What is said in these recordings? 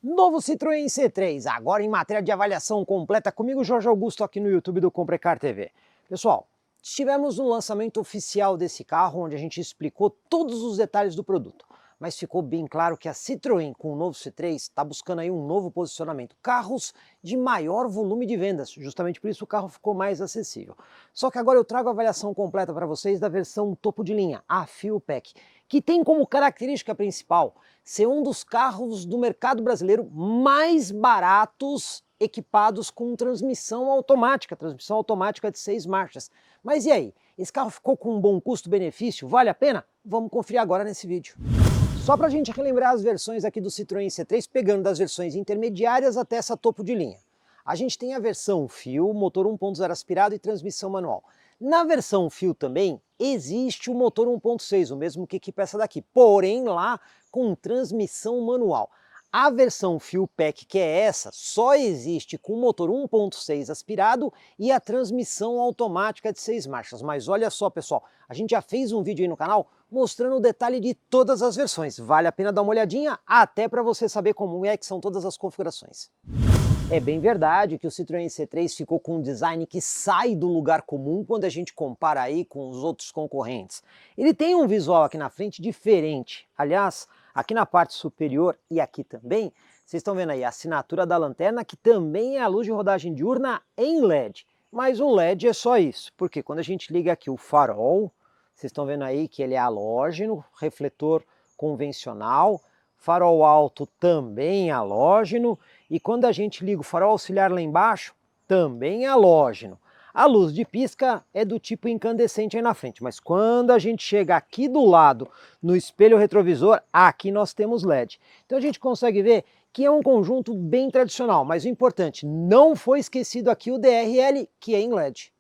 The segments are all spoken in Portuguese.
Novo Citroën C3, agora em matéria de avaliação completa, comigo Jorge Augusto aqui no YouTube do Comprecar TV. Pessoal, estivemos no lançamento oficial desse carro, onde a gente explicou todos os detalhes do produto. Mas ficou bem claro que a Citroën com o novo C3 está buscando aí um novo posicionamento. Carros de maior volume de vendas, justamente por isso o carro ficou mais acessível. Só que agora eu trago a avaliação completa para vocês da versão topo de linha, a Fuelpack, que tem como característica principal ser um dos carros do mercado brasileiro mais baratos equipados com transmissão automática de 6 marchas. Mas e aí? Esse carro ficou com um bom custo-benefício? Vale a pena? Vamos conferir agora nesse vídeo. Só para a gente relembrar as versões aqui do Citroën C3, pegando das versões intermediárias até essa topo de linha. A gente tem a versão Fuel, motor 1.0 aspirado e transmissão manual. Na versão Fuel também existe o motor 1.6, o mesmo que equipa essa daqui, porém lá com transmissão manual. A versão Fuelpack, que é essa, só existe com o motor 1.6 aspirado e a transmissão automática de 6 marchas. Mas olha só, pessoal, a gente já fez um vídeo aí no canal mostrando o detalhe de todas as versões. Vale a pena dar uma olhadinha, até para você saber como é que são todas as configurações. É bem verdade que o Citroën C3 ficou com um design que sai do lugar comum quando a gente compara aí com os outros concorrentes. Ele tem um visual aqui na frente diferente. Aliás, aqui na parte superior e aqui também, vocês estão vendo aí a assinatura da lanterna, que também é a luz de rodagem diurna em LED. Mas o LED é só isso, porque quando a gente liga aqui o farol, vocês estão vendo aí que ele é halógeno, refletor convencional, farol alto também halógeno, e quando a gente liga o farol auxiliar lá embaixo, também halógeno. A luz de pisca é do tipo incandescente aí na frente, mas quando a gente chega aqui do lado, no espelho retrovisor, aqui nós temos LED. Então a gente consegue ver que é um conjunto bem tradicional, mas o importante, não foi esquecido aqui o DRL, que é em LED.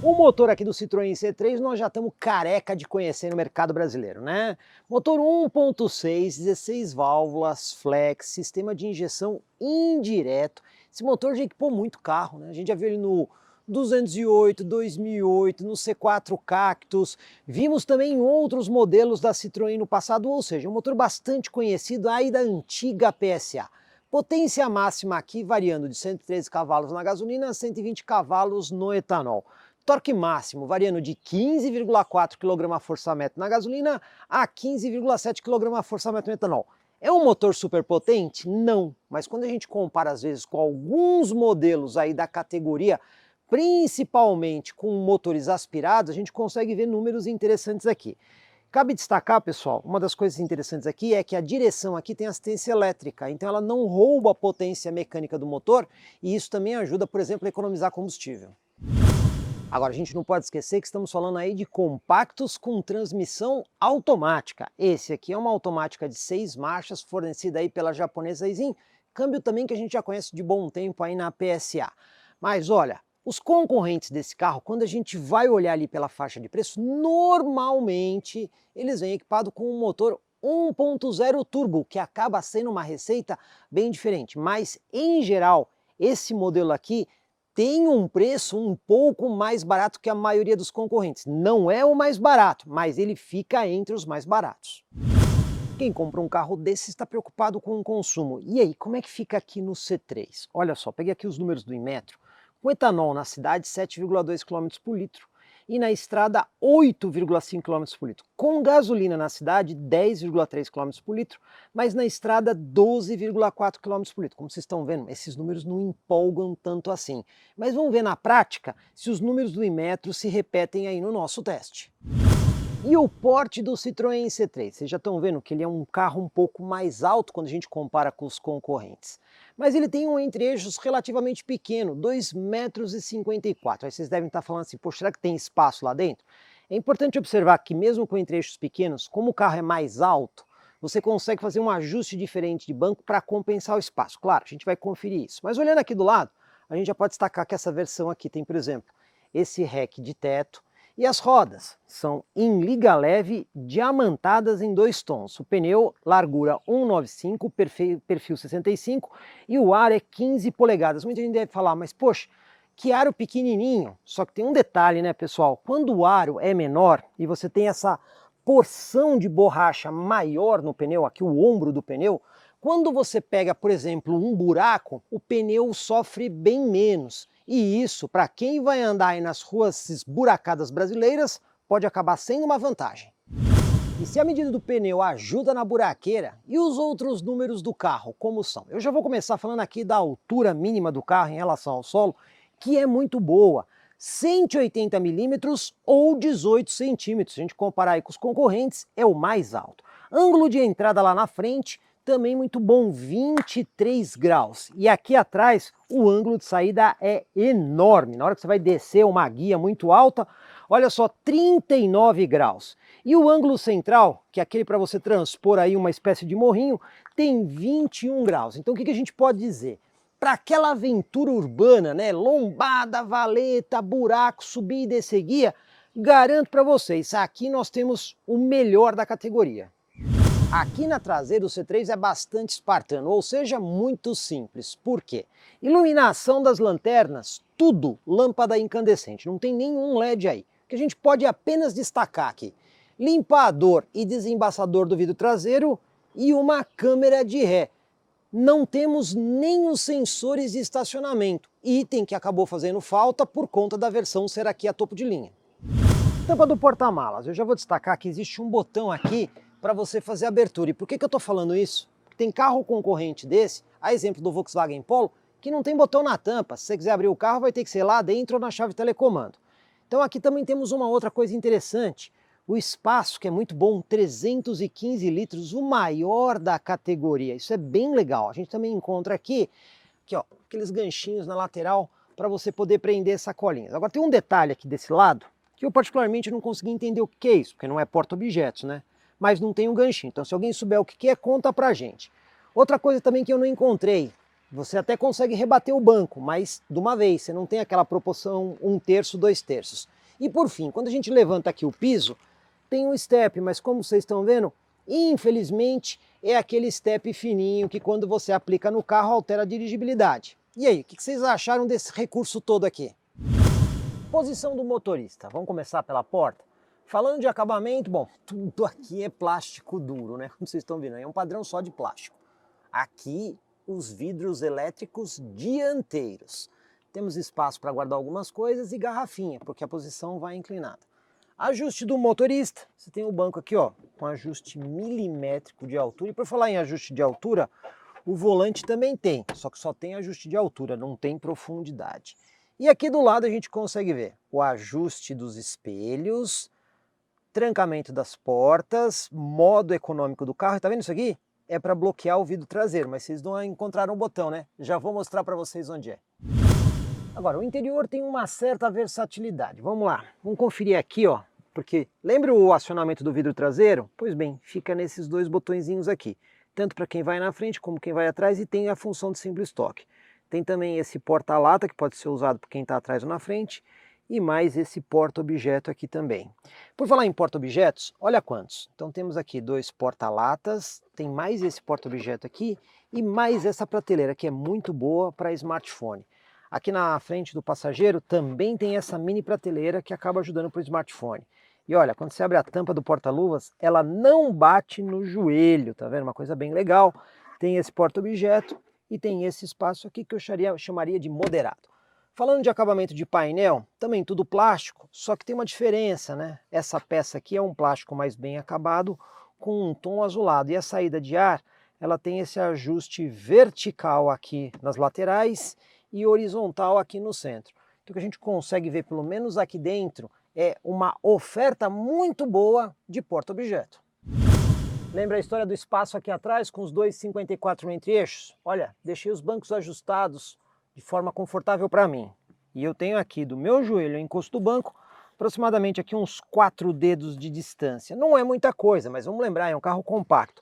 O motor aqui do Citroën C3 nós já estamos careca de conhecer no mercado brasileiro, né? Motor 1.6, 16 válvulas, flex, sistema de injeção indireto. Esse motor já equipou muito carro, né? A gente já viu ele no 208, 2008, no C4 Cactus. Vimos também em outros modelos da Citroën no passado, ou seja, um motor bastante conhecido aí da antiga PSA. Potência máxima aqui variando de 113 cavalos na gasolina a 120 cavalos no etanol. Torque máximo variando de 15,4 kgfm na gasolina a 15,7 kgfm no etanol. É um motor super potente? Não, mas quando a gente compara às vezes com alguns modelos aí da categoria, principalmente com motores aspirados, a gente consegue ver números interessantes aqui. Cabe destacar, pessoal, uma das coisas interessantes aqui é que a direção aqui tem assistência elétrica, então ela não rouba a potência mecânica do motor e isso também ajuda, por exemplo, a economizar combustível. Agora, a gente não pode esquecer que estamos falando aí de compactos com transmissão automática. Esse aqui é uma automática de 6 marchas, fornecida aí pela japonesa Aisin, câmbio também que a gente já conhece de bom tempo aí na PSA. Mas olha, os concorrentes desse carro, quando a gente vai olhar ali pela faixa de preço, normalmente eles vêm equipados com um motor 1.0 turbo, que acaba sendo uma receita bem diferente. Mas, em geral, esse modelo aqui tem um preço um pouco mais barato que a maioria dos concorrentes. Não é o mais barato, mas ele fica entre os mais baratos. Quem compra um carro desse está preocupado com o consumo. E aí, como é que fica aqui no C3? Olha só, peguei aqui os números do Inmetro. Com etanol na cidade, 7,2 km por litro. E na estrada, 8,5 km por litro. Com gasolina na cidade, 10,3 km por litro, mas na estrada, 12,4 km por litro. Como vocês estão vendo, esses números não empolgam tanto assim. Mas vamos ver na prática se os números do Inmetro se repetem aí no nosso teste. E o porte do Citroën C3? Vocês já estão vendo que ele é um carro um pouco mais alto quando a gente compara com os concorrentes. Mas ele tem um entre-eixos relativamente pequeno, 2,54 m. Aí vocês devem estar falando assim, poxa, será que tem espaço lá dentro? É importante observar que mesmo com entre-eixos pequenos, como o carro é mais alto, você consegue fazer um ajuste diferente de banco para compensar o espaço. Claro, a gente vai conferir isso. Mas olhando aqui do lado, a gente já pode destacar que essa versão aqui tem, por exemplo, esse rack de teto. E as rodas são em liga leve, diamantadas em 2 tons. O pneu, largura 1,95, perfil 65 e o aro é 15 polegadas. Muita gente deve falar, mas poxa, que aro pequenininho. Só que tem um detalhe, né, pessoal? Quando o aro é menor e você tem essa porção de borracha maior no pneu, aqui o ombro do pneu, Quando você pega, por exemplo, um buraco, o pneu sofre bem menos. E isso, para quem vai andar aí nas ruas esburacadas brasileiras, pode acabar sendo uma vantagem. E se a medida do pneu ajuda na buraqueira, e os outros números do carro, como são? Eu já vou começar falando aqui da altura mínima do carro em relação ao solo, que é muito boa. 180 milímetros ou 18 centímetros. Se a gente comparar aí com os concorrentes, é o mais alto. Ângulo de entrada lá na frente, também muito bom, 23 graus. E aqui atrás, o ângulo de saída é enorme. Na hora que você vai descer uma guia muito alta, olha só, 39 graus. E o ângulo central, que é aquele para você transpor aí uma espécie de morrinho, tem 21 graus. Então o que a gente pode dizer? Para aquela aventura urbana, né, lombada, valeta, buraco, subir e descer guia, garanto para vocês, aqui nós temos o melhor da categoria. Aqui na traseira o C3 é bastante espartano, ou seja, muito simples. Por quê? Iluminação das lanternas, tudo lâmpada incandescente, não tem nenhum LED aí. O que a gente pode apenas destacar aqui, limpador e desembaçador do vidro traseiro e uma câmera de ré. Não temos nem os sensores de estacionamento, item que acabou fazendo falta por conta da versão ser aqui a topo de linha. Tampa do porta-malas, eu já vou destacar que existe um botão aqui para você fazer a abertura. E por que eu estou falando isso? Porque tem carro concorrente desse, a exemplo do Volkswagen Polo, que não tem botão na tampa. Se você quiser abrir o carro, vai ter que ser lá dentro ou na chave telecomando. Então aqui também temos uma outra coisa interessante. O espaço, que é muito bom, 315 litros, o maior da categoria. Isso é bem legal. A gente também encontra aqui ó, aqueles ganchinhos na lateral para você poder prender sacolinhas. Agora tem um detalhe aqui desse lado, que eu particularmente não consegui entender o que é isso, porque não é porta-objetos, né? Mas não tem um ganchinho. Então se alguém souber o que é, conta pra gente. Outra coisa também que eu não encontrei, você até consegue rebater o banco, mas de uma vez, você não tem aquela proporção 1/3, 2/3. E por fim, quando a gente levanta aqui o piso, tem um step, mas como vocês estão vendo, infelizmente é aquele step fininho que quando você aplica no carro altera a dirigibilidade. E aí, o que vocês acharam desse recurso todo aqui? Posição do motorista, vamos começar pela porta? Falando de acabamento, bom, tudo aqui é plástico duro, né? Como vocês estão vendo, é um padrão só de plástico. Aqui, os vidros elétricos dianteiros. Temos espaço para guardar algumas coisas e garrafinha, porque a posição vai inclinada. Ajuste do motorista, você tem o banco aqui, ó, com ajuste milimétrico de altura. E por falar em ajuste de altura, o volante também tem, só que só tem ajuste de altura, não tem profundidade. E aqui do lado a gente consegue ver o ajuste dos espelhos, trancamento das portas, modo econômico do carro. Tá vendo isso aqui? É para bloquear o vidro traseiro, mas vocês não encontraram o botão, né? Já vou mostrar para vocês onde é. Agora, o interior tem uma certa versatilidade. Vamos lá, vamos conferir aqui, ó, porque lembra o acionamento do vidro traseiro? Pois bem, fica nesses dois botõezinhos aqui, tanto para quem vai na frente como quem vai atrás, e tem a função de simples toque. Tem também esse porta-lata que pode ser usado por quem está atrás ou na frente, e mais esse porta-objeto aqui também. Por falar em porta-objetos, olha quantos. Então temos aqui dois porta-latas, tem mais esse porta-objeto aqui e mais essa prateleira que é muito boa para smartphone. Aqui na frente do passageiro também tem essa mini prateleira que acaba ajudando para o smartphone. E olha, quando você abre a tampa do porta-luvas, ela não bate no joelho, tá vendo? Uma coisa bem legal. Tem esse porta-objeto e tem esse espaço aqui que eu chamaria de moderado. Falando de acabamento de painel, também tudo plástico, só que tem uma diferença, né? Essa peça aqui é um plástico mais bem acabado, com um tom azulado. E a saída de ar, ela tem esse ajuste vertical aqui nas laterais e horizontal aqui no centro. Então o que a gente consegue ver, pelo menos aqui dentro, é uma oferta muito boa de porta-objeto. Lembra a história do espaço aqui atrás com os dois 54 entre-eixos? Olha, deixei os bancos ajustados de forma confortável para mim. E eu tenho aqui do meu joelho ao encosto do banco aproximadamente aqui uns 4 dedos de distância. Não é muita coisa, mas vamos lembrar, é um carro compacto.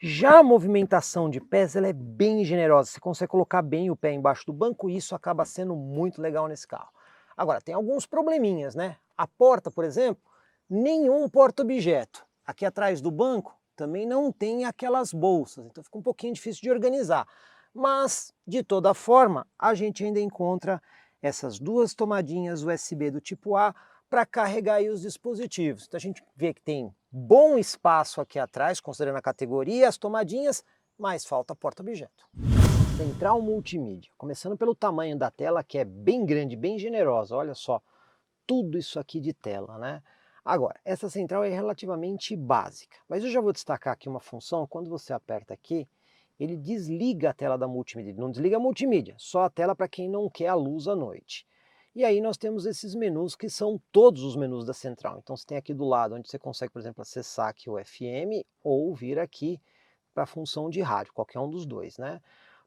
Já a movimentação de pés ela é bem generosa, você consegue colocar bem o pé embaixo do banco e isso acaba sendo muito legal nesse carro. Agora, tem alguns probleminhas, né? A porta, por exemplo, nenhum porta-objeto. Aqui atrás do banco também não tem aquelas bolsas, então fica um pouquinho difícil de organizar. Mas, de toda forma, a gente ainda encontra essas duas tomadinhas USB do tipo A para carregar aí os dispositivos. Então a gente vê que tem bom espaço aqui atrás, considerando a categoria, as tomadinhas, mas falta porta-objeto. Central multimídia, começando pelo tamanho da tela, que é bem grande, bem generosa, olha só, tudo isso aqui de tela, né? Agora, essa central é relativamente básica, mas eu já vou destacar aqui uma função. Quando você aperta aqui, ele desliga a tela da multimídia, não desliga a multimídia, só a tela para quem não quer a luz à noite. E aí nós temos esses menus que são todos os menus da central. Então você tem aqui do lado onde você consegue, por exemplo, acessar aqui o FM ou vir aqui para a função de rádio, qualquer um dos dois, né?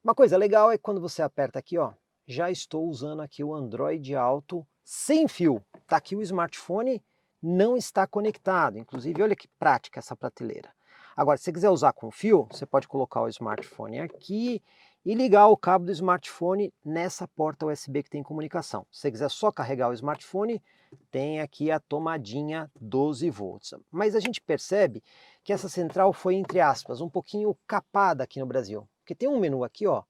Uma coisa legal é que quando você aperta aqui, ó, já estou usando aqui o Android Auto sem fio. Tá aqui o smartphone, não está conectado. Inclusive, olha que prática essa prateleira. Agora, se você quiser usar com fio, você pode colocar o smartphone aqui e ligar o cabo do smartphone nessa porta USB que tem comunicação. Se você quiser só carregar o smartphone, tem aqui a tomadinha 12 volts. Mas a gente percebe que essa central foi, entre aspas, um pouquinho capada aqui no Brasil. Porque tem um menu aqui, ó,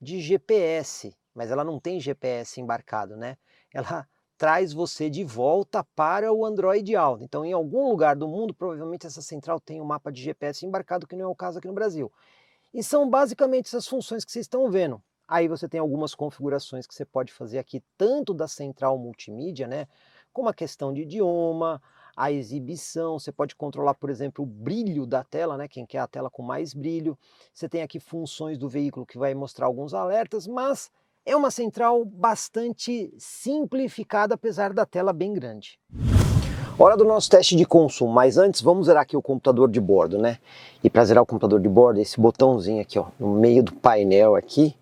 de GPS, mas ela não tem GPS embarcado, né? Ela traz você de volta para o Android Auto. Então, em algum lugar do mundo, provavelmente essa central tem um mapa de GPS embarcado, que não é o caso aqui no Brasil. E são basicamente essas funções que vocês estão vendo. Aí você tem algumas configurações que você pode fazer aqui, tanto da central multimídia, né, como a questão de idioma, a exibição. Você pode controlar, por exemplo, o brilho da tela, né, quem quer a tela com mais brilho. Você tem aqui funções do veículo que vai mostrar alguns alertas, mas é uma central bastante simplificada, apesar da tela bem grande. Hora do nosso teste de consumo, mas antes vamos zerar aqui o computador de bordo, né? E para zerar o computador de bordo, esse botãozinho aqui, ó, no meio do painel aqui.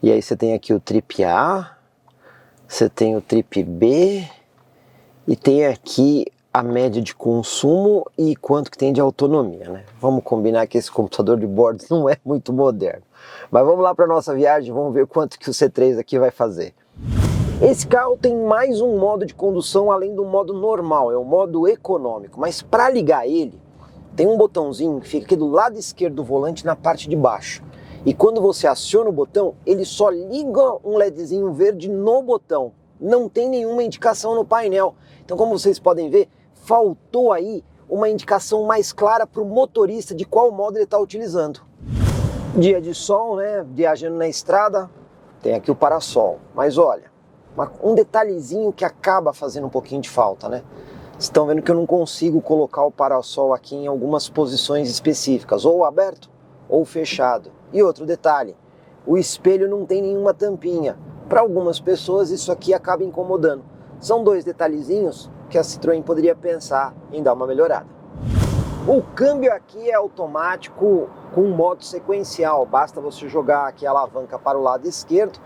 E aí você tem aqui o trip A, você tem o trip B e tem aqui a média de consumo e quanto que tem de autonomia, né? Vamos combinar que esse computador de bordo não é muito moderno. Mas vamos lá para nossa viagem, vamos ver quanto que o C3 aqui vai fazer. Esse carro tem mais um modo de condução além do modo normal, é o modo econômico, mas para ligar ele, tem um botãozinho que fica aqui do lado esquerdo do volante na parte de baixo. E quando você aciona o botão, ele só liga um LEDzinho verde no botão, não tem nenhuma indicação no painel. Então, como vocês podem ver, faltou aí uma indicação mais clara para o motorista de qual modo ele está utilizando. Dia de sol, né, viajando na estrada, tem aqui o parasol, mas olha, um detalhezinho que acaba fazendo um pouquinho de falta, né? Vocês estão vendo que eu não consigo colocar o parasol aqui em algumas posições específicas, ou aberto ou fechado. E outro detalhe, o espelho não tem nenhuma tampinha. Para algumas pessoas isso aqui acaba incomodando. São dois detalhezinhos que a Citroën poderia pensar em dar uma melhorada. O câmbio aqui é automático com modo sequencial, basta você jogar aqui a alavanca para o lado esquerdo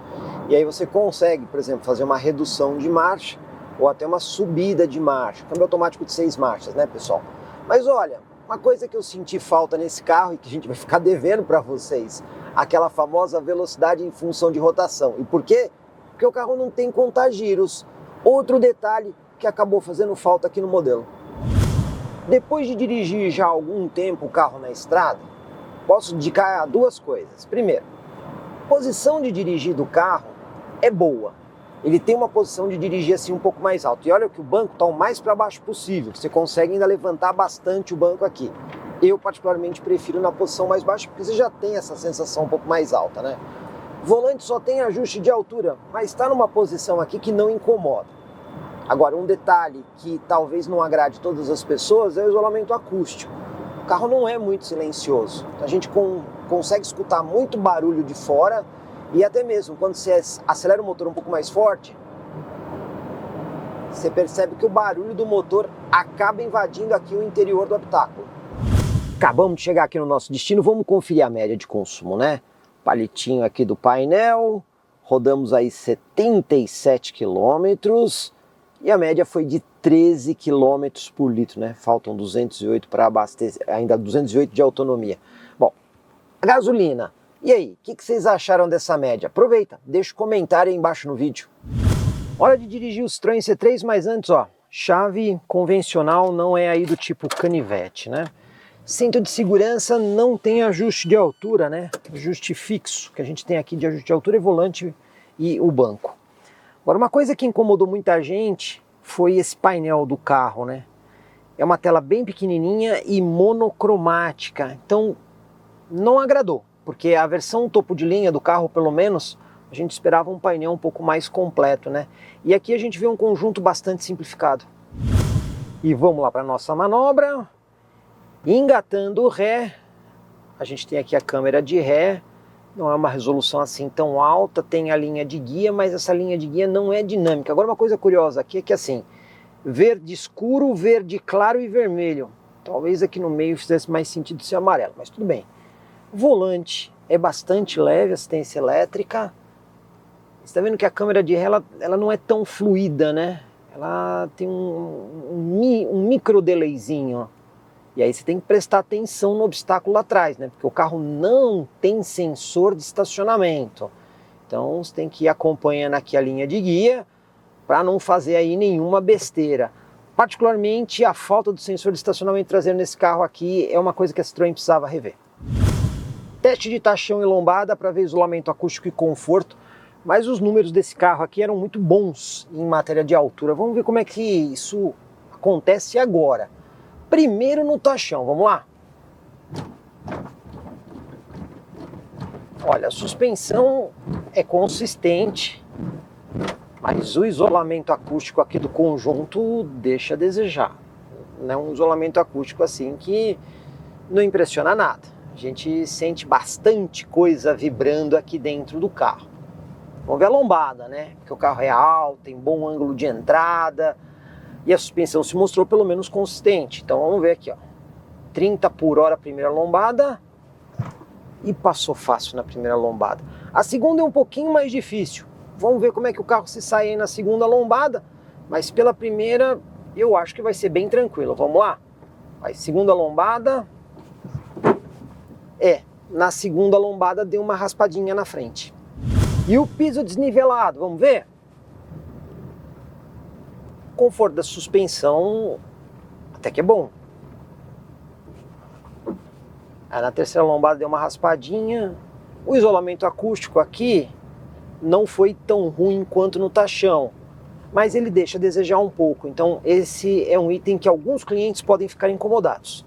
e aí você consegue, por exemplo, fazer uma redução de marcha ou até uma subida de marcha. Câmbio automático de 6 marchas, né, pessoal? Mas olha, uma coisa que eu senti falta nesse carro e que a gente vai ficar devendo para vocês, aquela famosa velocidade em função de rotação. E por quê? Porque o carro não tem contagiros. Outro detalhe que acabou fazendo falta aqui no modelo. Depois de dirigir já há algum tempo o carro na estrada, posso indicar duas coisas. Primeiro, a posição de dirigir do carro é boa. Ele tem uma posição de dirigir assim um pouco mais alto. E olha que o banco está o mais para baixo possível. Você consegue ainda levantar bastante o banco aqui. Eu particularmente prefiro na posição mais baixa porque você já tem essa sensação um pouco mais alta, né? O volante só tem ajuste de altura, mas está numa posição aqui que não incomoda. Agora, um detalhe que talvez não agrade todas as pessoas é o isolamento acústico. O carro não é muito silencioso. A gente consegue escutar muito barulho de fora e até mesmo quando você acelera o motor um pouco mais forte, você percebe que o barulho do motor acaba invadindo aqui o interior do habitáculo. Acabamos de chegar aqui no nosso destino, vamos conferir a média de consumo, né? Palitinho aqui do painel, rodamos aí 77 quilômetros. E a média foi de 13 km por litro, né? Faltam 208 para abastecer, ainda 208 de autonomia. Bom, a gasolina. E aí, o que vocês acharam dessa média? Aproveita, deixa um comentário aí embaixo no vídeo. Hora de dirigir o Citroën C3, mas antes, ó, chave convencional não é aí do tipo canivete, né? Cinto de segurança não tem ajuste de altura, né? Ajuste fixo, que a gente tem aqui de ajuste de altura é volante e o banco. Agora, uma coisa que incomodou muita gente foi esse painel do carro, né? É uma tela bem pequenininha e monocromática, então não agradou. porque a versão topo de linha do carro, pelo menos, a gente esperava um painel um pouco mais completo, né? E aqui a gente vê um conjunto bastante simplificado. E vamos lá para a nossa manobra. Engatando o ré, a gente tem aqui a câmera de ré, não é uma resolução assim tão alta, tem a linha de guia, mas essa linha de guia não é dinâmica. Agora uma coisa curiosa aqui é que assim, verde escuro, verde claro e vermelho. Talvez aqui no meio fizesse mais sentido ser amarelo, mas tudo bem. O volante é bastante leve, assistência elétrica. Você está vendo que a câmera de ré ela não é tão fluida, né? Ela tem um micro delayzinho. E aí você tem que prestar atenção no obstáculo lá atrás, né? Porque o carro não tem sensor de estacionamento. Então você tem que ir acompanhando aqui a linha de guia para não fazer aí nenhuma besteira. Particularmente a falta do sensor de estacionamento traseiro nesse carro aqui é uma coisa que a Citroën precisava rever. Teste de tachão e lombada para ver isolamento acústico e conforto, mas os números desse carro aqui eram muito bons em matéria de altura. Vamos ver como é que isso acontece agora. Primeiro no tachão, vamos lá? Olha, a suspensão é consistente, mas o isolamento acústico aqui do conjunto deixa a desejar. Não é um isolamento acústico assim que não impressiona nada. A gente sente bastante coisa vibrando aqui dentro do carro. Vamos ver a lombada, né? Porque o carro é alto, tem bom ângulo de entrada, e a suspensão se mostrou pelo menos consistente. Então vamos ver aqui, ó. 30 por hora a primeira lombada e passou fácil na primeira lombada. A segunda é um pouquinho mais difícil. Vamos ver como é que o carro se sai aí na segunda lombada, mas pela primeira eu acho que vai ser bem tranquilo. Vamos lá? Vai, segunda lombada. Na segunda lombada deu uma raspadinha na frente. E o piso desnivelado, vamos ver? O conforto da suspensão até que é bom. Aí na terceira lombada deu uma raspadinha. O isolamento acústico aqui não foi tão ruim quanto no tachão, mas ele deixa a desejar um pouco. Então esse é um item que alguns clientes podem ficar incomodados.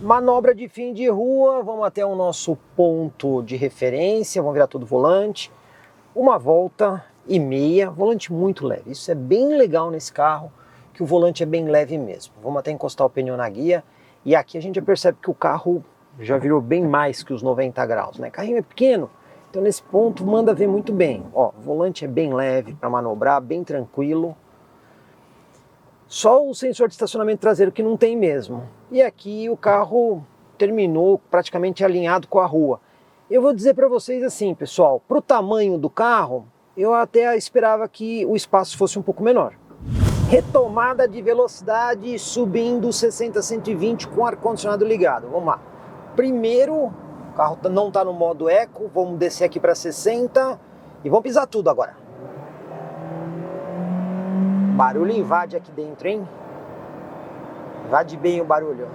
Manobra de fim de rua, vamos até o nosso ponto de referência, vamos virar todo o volante. Uma volta e meia, volante muito leve. Isso é bem legal nesse carro, que o volante é bem leve mesmo. Vamos até encostar o pneu na guia e aqui a gente já percebe que o carro já virou bem mais que os 90 graus, né? O carrinho é pequeno, então nesse ponto manda ver muito bem. Ó, o volante é bem leve para manobrar, bem tranquilo. Só o sensor de estacionamento traseiro que não tem mesmo. E aqui o carro terminou praticamente alinhado com a rua. Eu vou dizer para vocês assim, pessoal, para o tamanho do carro, eu até esperava que o espaço fosse um pouco menor. Retomada de velocidade subindo 60 a 120 com ar-condicionado ligado. Vamos lá. Primeiro, o carro não está no modo eco, vamos descer aqui para 60 e vamos pisar tudo agora. Barulho invade aqui dentro, hein? Invade bem o barulho.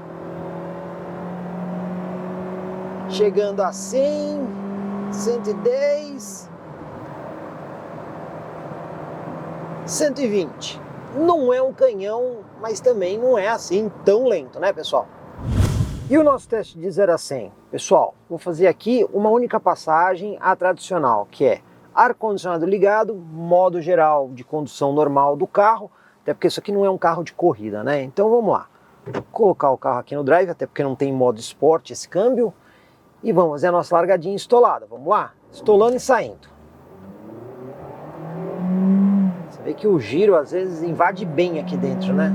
Chegando a 100, 110, 120. Não é um canhão, mas também não é assim tão lento, né, pessoal? E o nosso teste de 0 a 100? Pessoal, vou fazer aqui uma única passagem, a tradicional, que é ar-condicionado ligado, modo geral de condução normal do carro, até porque isso aqui não é um carro de corrida, né? Então vamos lá. Vou colocar o carro aqui no drive, até porque não tem modo esporte esse câmbio. E vamos fazer a nossa largadinha estolada. Vamos lá? Estolando e saindo. Você vê que o giro às vezes invade bem aqui dentro, né?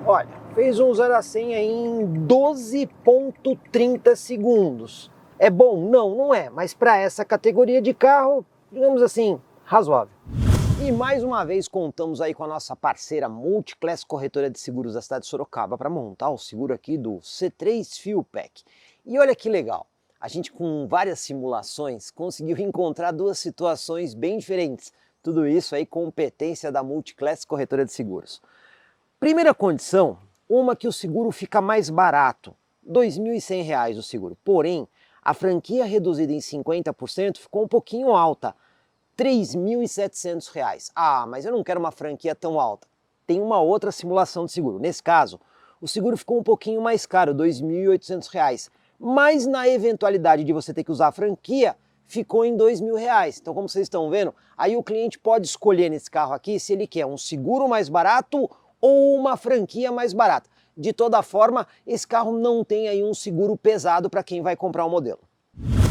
Olha, fez um 0 a 100 aí em 12,30 segundos. É bom? Não, não é. Mas para essa categoria de carro, digamos assim, razoável. E mais uma vez contamos aí com a nossa parceira Multiclass Corretora de Seguros da cidade de Sorocaba para montar o seguro aqui do C3 Fuel Pack. E olha que legal, a gente com várias simulações conseguiu encontrar duas situações bem diferentes. Tudo isso aí competência da Multiclass Corretora de Seguros. Primeira condição, uma que o seguro fica mais barato, R$ 2.100 o seguro. Porém, a franquia reduzida em 50% ficou um pouquinho alta, R$ 3.700. Ah, mas eu não quero uma franquia tão alta. tem uma outra simulação de seguro. Nesse caso, o seguro ficou um pouquinho mais caro, R$ 2.800, mas na eventualidade de você ter que usar a franquia, ficou em R$ 2.000. Então, como vocês estão vendo, aí o cliente pode escolher nesse carro aqui se ele quer um seguro mais barato ou uma franquia mais barata. De toda forma, esse carro não tem aí um seguro pesado para quem vai comprar o modelo.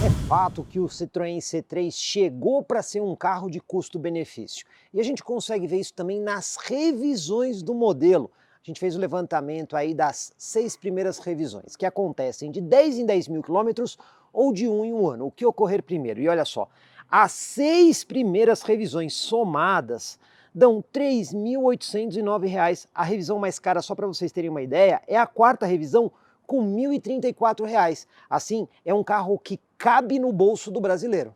É fato que o Citroën C3 chegou para ser um carro de custo-benefício. E a gente consegue ver isso também nas revisões do modelo. A gente fez o levantamento aí das 6 primeiras revisões, que acontecem de 10 em 10 mil quilômetros ou de 1 em 1 ano, o que ocorrer primeiro. E olha só, as 6 primeiras revisões somadas dão R$ 3.809. A revisão mais cara, só para vocês terem uma ideia, é a 4ª revisão, com R$ 1.034. Assim, é um carro que cabe no bolso do brasileiro.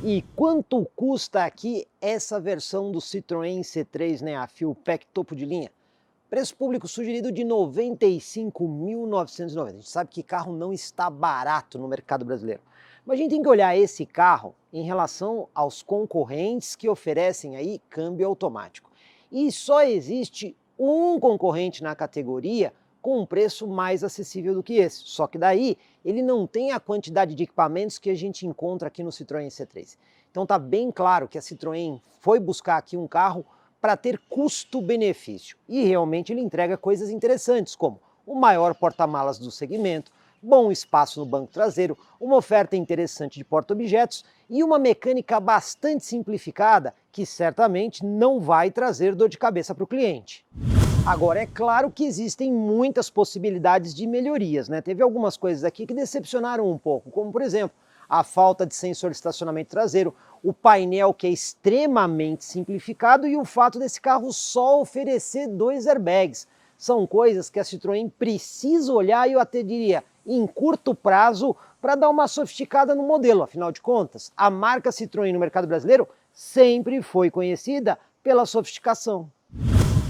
E quanto custa aqui essa versão do Citroën C3, né, a Fuel Pack topo de linha? Preço público sugerido de R$ 95.990. A gente sabe que carro não está barato no mercado brasileiro. Mas a gente tem que olhar esse carro em relação aos concorrentes que oferecem aí câmbio automático. E só existe um concorrente na categoria com um preço mais acessível do que esse. Só que daí ele não tem a quantidade de equipamentos que a gente encontra aqui no Citroën C3. Então tá bem claro que a Citroën foi buscar aqui um carro para ter custo-benefício. E realmente ele entrega coisas interessantes, como o maior porta-malas do segmento, bom espaço no banco traseiro, uma oferta interessante de porta-objetos e uma mecânica bastante simplificada que certamente não vai trazer dor de cabeça para o cliente. Agora, é claro que existem muitas possibilidades de melhorias, né? Teve algumas coisas aqui que decepcionaram um pouco, como por exemplo, a falta de sensor de estacionamento traseiro, o painel que é extremamente simplificado e o fato desse carro só oferecer 2 airbags. São coisas que a Citroën precisa olhar e eu até diria, em curto prazo, para dar uma sofisticada no modelo. Afinal de contas, a marca Citroën no mercado brasileiro sempre foi conhecida pela sofisticação.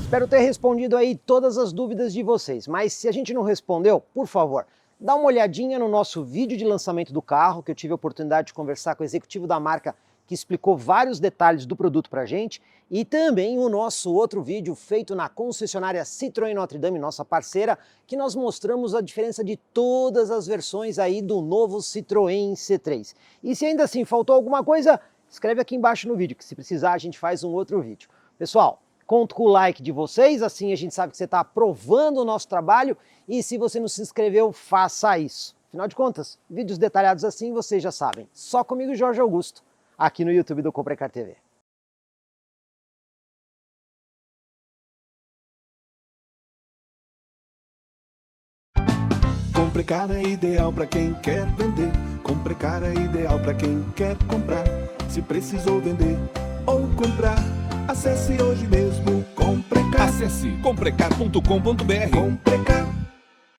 Espero ter respondido aí todas as dúvidas de vocês, mas se a gente não respondeu, por favor, dá uma olhadinha no nosso vídeo de lançamento do carro, que eu tive a oportunidade de conversar com o executivo da marca que explicou vários detalhes do produto pra gente, e também o nosso outro vídeo feito na concessionária Citroën Notre Dame, nossa parceira, que nós mostramos a diferença de todas as versões aí do novo Citroën C3. E se ainda assim faltou alguma coisa, escreve aqui embaixo no vídeo, que se precisar a gente faz um outro vídeo. Pessoal, conto com o like de vocês, assim a gente sabe que você está aprovando o nosso trabalho e se você não se inscreveu, faça isso. Afinal de contas, vídeos detalhados assim vocês já sabem. Só comigo, Jorge Augusto, aqui no YouTube do Comprecar TV. Comprecar é ideal para quem quer vender. Comprecar é ideal para quem quer comprar. Se precisou vender ou comprar, acesse hoje mesmo Comprecar. Acesse comprecar.com.br. Comprecar.